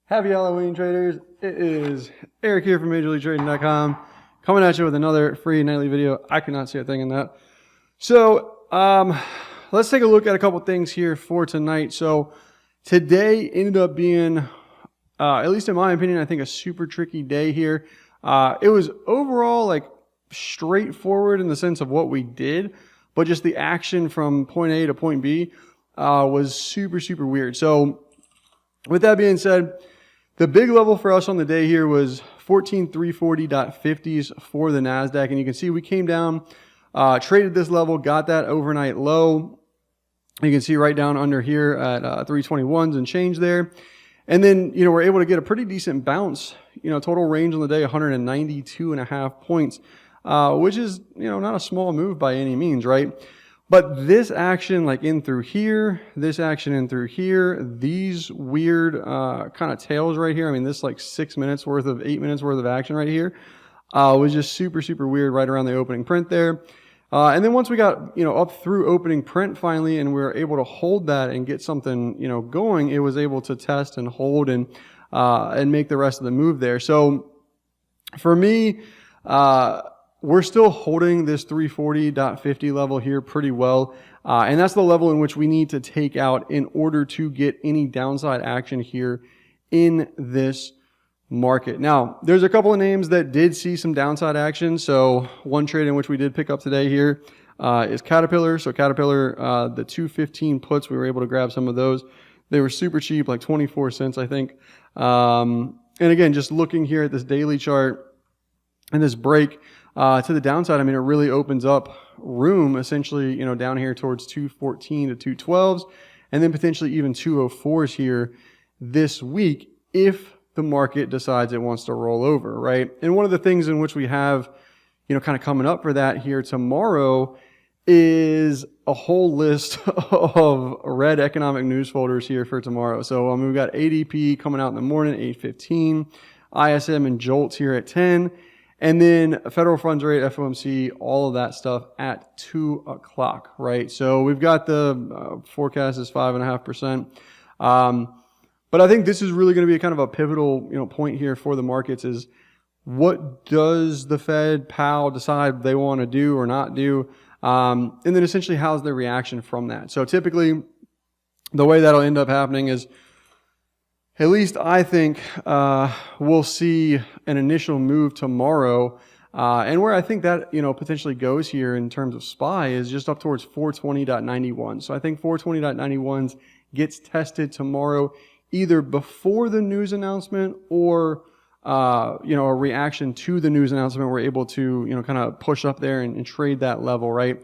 Happy Halloween, traders. It is Eric here from MajorLeagueTrading.com coming at you with another free nightly video. I cannot see a thing in that. So let's take a look at a couple things here for tonight. So today ended up being, at least in my opinion, I think a super tricky day here. It was overall like straightforward in the sense of what we did, but just the action from point A to point B was super weird. So with that being said, the big level for us on the day here was 14,340.50s for the NASDAQ. And you can see we came down, traded this level, got that overnight low. You can see right down under here at 321s and change there. And then, we're able to get a pretty decent bounce, total range on the day, 192.5 points, which is, not a small move by any means, right? But this action, like in through here, this action in through here, these weird kind of tails right here. I mean, this like 8 minutes worth of action right here was just super weird right around the opening print there. And then once we got, up through opening print finally, and we were able to hold that and get something, going, it was able to test and hold and make the rest of the move there. So for me, we're still holding this 340.50 level here pretty well. And that's the level in which we need to take out in order to get any downside action here in this market. Now, there's a couple of names that did see some downside action. So one trade in which we did pick up today here is Caterpillar. So Caterpillar, the 215 puts, we were able to grab some of those. They were super cheap, like 24 cents, I think. And again, just looking here at this daily chart and this break, to the downside, I mean, it really opens up room essentially, down here towards 214 to 212s and then potentially even 204s here this week if the market decides it wants to roll over, right? And one of the things in which we have, kind of coming up for that here tomorrow is a whole list of red economic news folders here for tomorrow. So we've got ADP coming out in the morning, 8:15, ISM and JOLTS here at 10. And then federal funds rate, FOMC, all of that stuff at 2 o'clock, right? So we've got the forecast is 5.5%. But I think this is really going to be kind of a pivotal, point here for the markets is what does the Fed, Powell decide they want to do or not do? And then essentially how's their reaction from that? So typically the way that'll end up happening is, at least I think we'll see an initial move tomorrow. And where I think that, potentially goes here in terms of SPY is just up towards 420.91. So I think 420.91s gets tested tomorrow either before the news announcement or, a reaction to the news announcement. We're able to, kind of push up there and trade that level, right?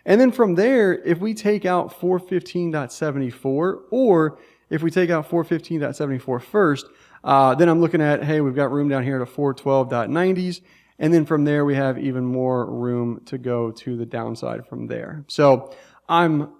And then from there, if we take out 415.74 or if we take out 415.74 first, then I'm looking at, hey, we've got room down here to 412.90s. And then from there, we have even more room to go to the downside from there. So I'm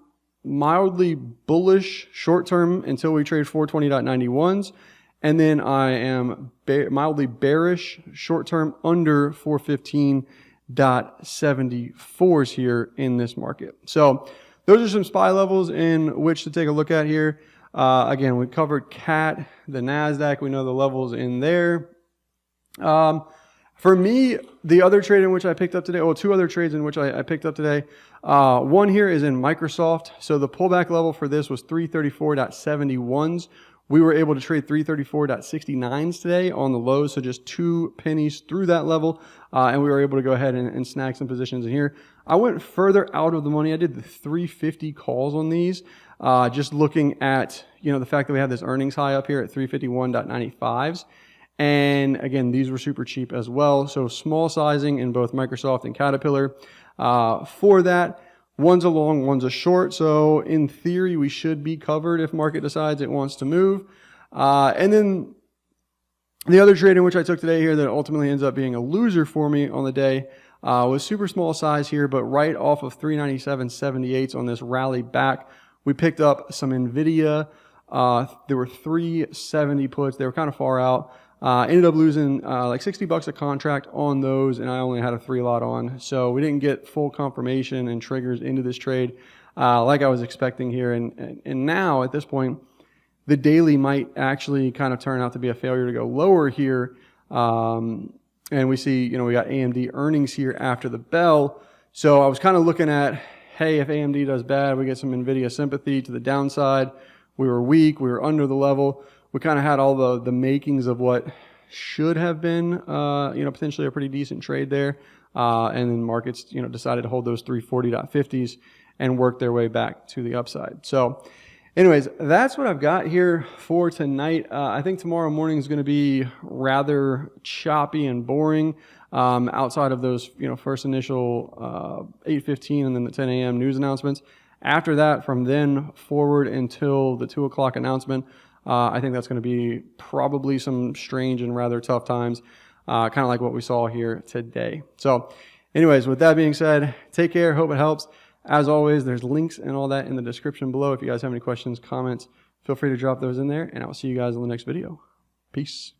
mildly bullish short term until we trade 420.91s. And then I am mildly bearish short term under 415.74s here in this market. So those are some SPY levels in which to take a look at here. Again, we covered CAT, the NASDAQ. We know the levels in there. For me, the other trade in which I picked up today, two other trades in which I picked up today. One here is in Microsoft. So the pullback level for this was 334.71s. We were able to trade 334.69s today on the lows, so just 2 pennies through that level, and we were able to go ahead and snag some positions in here. I went further out of the money. I did the 350 calls on these, just looking at the fact that we have this earnings high up here at 351.95s, and again, these were super cheap as well. So small sizing in both Microsoft and Caterpillar for that. One's a long, one's a short. So in theory, we should be covered if market decides it wants to move. And then the other trade in which I took today here that ultimately ends up being a loser for me on the day was super small size here, but right off of 397.78s on this rally back. We picked up some NVIDIA. There were 370 puts. They were kind of far out. Ended up losing like $60 a contract on those, and I only had a 3 lot on. So we didn't get full confirmation and triggers into this trade like I was expecting here. And now at this point, the daily might actually kind of turn out to be a failure to go lower here. And we see, we got AMD earnings here after the bell. So I was kind of looking at, hey, if AMD does bad, we get some NVIDIA sympathy to the downside. We were weak. We were under the level. We kind of had all the makings of what should have been, potentially a pretty decent trade there. And then markets, decided to hold those 340.50s and work their way back to the upside. So anyways, that's what I've got here for tonight. I think tomorrow morning is going to be rather choppy and boring outside of those, first initial 8:15 and then the 10 a.m. news announcements. After that, from then forward until the 2 o'clock announcement, I think that's going to be probably some strange and rather tough times, kind of like what we saw here today. So anyways, with that being said, take care. Hope it helps. As always, there's links and all that in the description below. If you guys have any questions, comments, feel free to drop those in there, and I'll see you guys in the next video. Peace.